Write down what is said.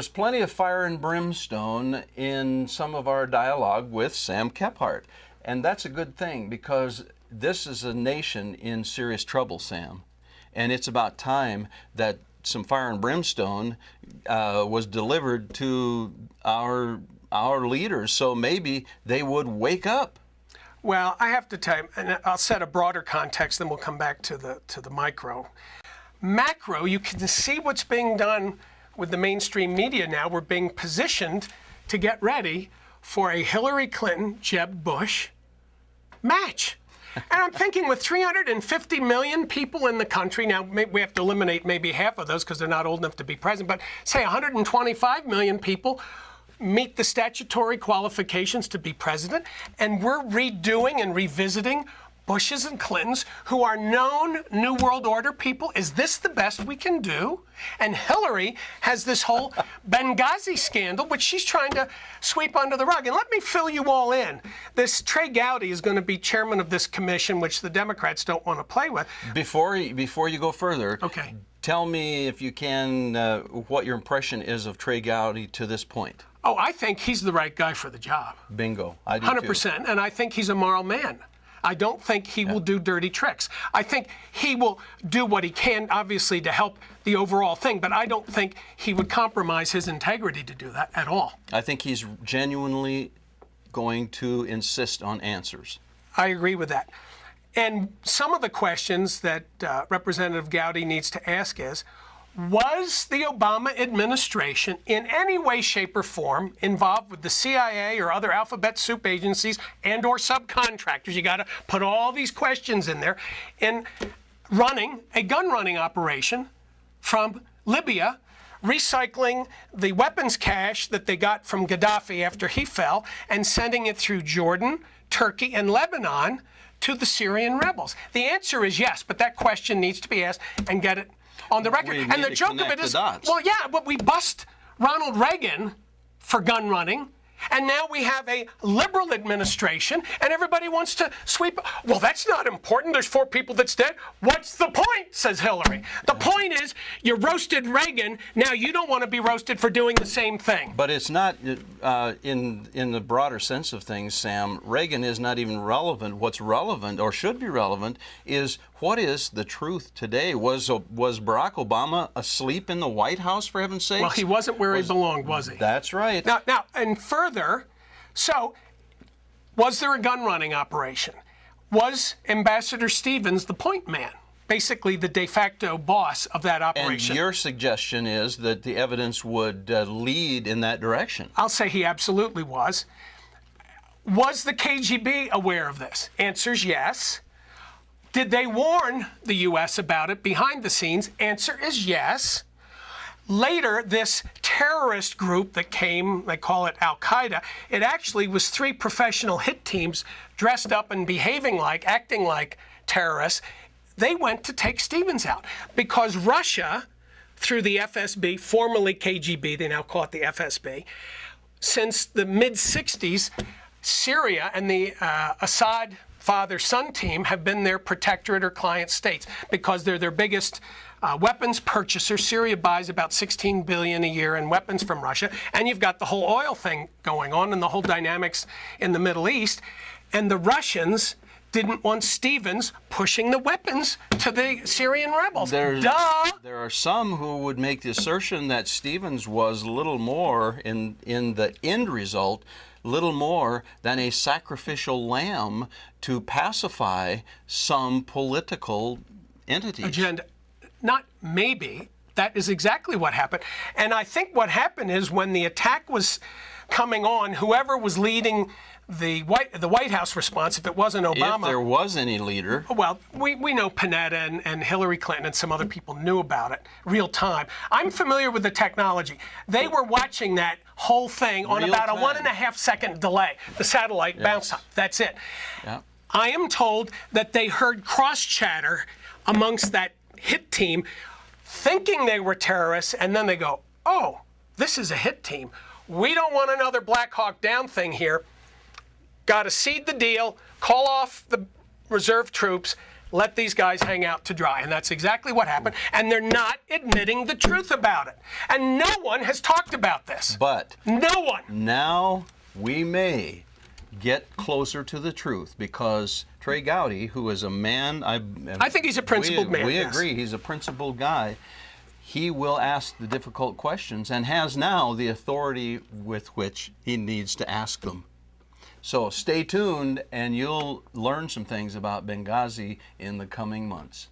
there's plenty of fire and brimstone in some of our dialogue with Sam Kephart. And that's a good thing, because this is a nation in serious trouble, Sam. And it's about time that some fire and brimstone was delivered to our leaders, so maybe they would wake up. Well, I have to tell you, and I'll set a broader context, then we'll come back to the micro. Macro, you can see what's being done with the mainstream media now. We're being positioned to get ready for a Hillary Clinton, Jeb Bush match. And I'm thinking, with 350 million people in the country, now we have to eliminate maybe half of those because they're not old enough to be president, but say 125 million people meet the statutory qualifications to be president, and we're redoing and revisiting Bushes and Clintons, who are known New World Order people. Is this the best we can do? And Hillary has this whole Benghazi scandal, which she's trying to sweep under the rug. And let me fill you all in. This Trey Gowdy is going to be chairman of this commission, which the Democrats don't want to play with. Before you go further, okay, tell me, if you can, what your impression is of Trey Gowdy to this point. Oh, I think he's the right guy for the job. Bingo. I do 100%. Too. And I think he's a moral man. I don't think he will do dirty tricks. I think he will do what he can, obviously, to help the overall thing, but I don't think he would compromise his integrity to do that at all. I think he's genuinely going to insist on answers. I agree with that. And some of the questions that Representative Gowdy needs to ask is, was the Obama administration in any way, shape, or form involved with the CIA or other alphabet soup agencies and or subcontractors? You got to put all these questions in there, in running a gun running operation from Libya, recycling the weapons cache that they got from Gaddafi after he fell, and sending it through Jordan, Turkey, and Lebanon to the Syrian rebels. The answer is yes, but that question needs to be asked and get it on the record. And the joke of it is, well, yeah, but we bust Ronald Reagan for gun running, and now we have a liberal administration, and everybody wants to sweep. Well, that's not important. There's 4 people that's dead. What's the point, says Hillary. The point is, you roasted Reagan. Now you don't want to be roasted for doing the same thing. But it's not, in the broader sense of things, Sam, Reagan is not even relevant. What's relevant, or should be relevant, is what is the truth today? Was Barack Obama asleep in the White House, for heaven's sake? Well, he wasn't where he belonged, was he? That's right. Now, and further, so was there a gun running operation? Was Ambassador Stevens the point man, basically the de facto boss of that operation? And your suggestion is that the evidence would lead in that direction. I'll say he absolutely was. Was the KGB aware of this? Answer's yes. Did they warn the U.S. about it behind the scenes? Answer is yes. Later, this terrorist group that came, they call it Al-Qaeda, it actually was 3 professional hit teams dressed up and behaving like, acting like terrorists. They went to take Stevens out because Russia, through the FSB, formerly KGB, they now call it the FSB, since the mid-60s, Syria and the Assad father-son team have been their protectorate or client states because they're their biggest weapons purchaser. Syria buys about $16 billion a year in weapons from Russia, and you've got the whole oil thing going on and the whole dynamics in the Middle East. And the Russians didn't want Stevens pushing the weapons to the Syrian rebels. There are some who would make the assertion that Stevens was little more, in the end result, little more than a sacrificial lamb to pacify some political entities. Agenda. Not maybe. That is exactly what happened. And I think what happened is, when the attack was coming on, whoever was leading the White House response, if it wasn't Obama. If there was any leader. Well, we know Panetta and Hillary Clinton and some other people knew about it real time. I'm familiar with the technology. They were watching that whole thing on about a 1.5 second delay. The satellite bounced up. That's it. Yeah. I am told that they heard cross chatter amongst that hit team, thinking they were terrorists, and then they go, oh, this is a hit team. We don't want another Black Hawk Down thing here. Got to cede the deal, call off the reserve troops, let these guys hang out to dry. And that's exactly what happened. And they're not admitting the truth about it. And no one has talked about this. But no one. Now we may get closer to the truth, because Trey Gowdy, who is a man, I think he's a principled man. We yes. agree, he's a principled guy. He will ask the difficult questions and has now the authority with which he needs to ask them. So stay tuned and you'll learn some things about Benghazi in the coming months.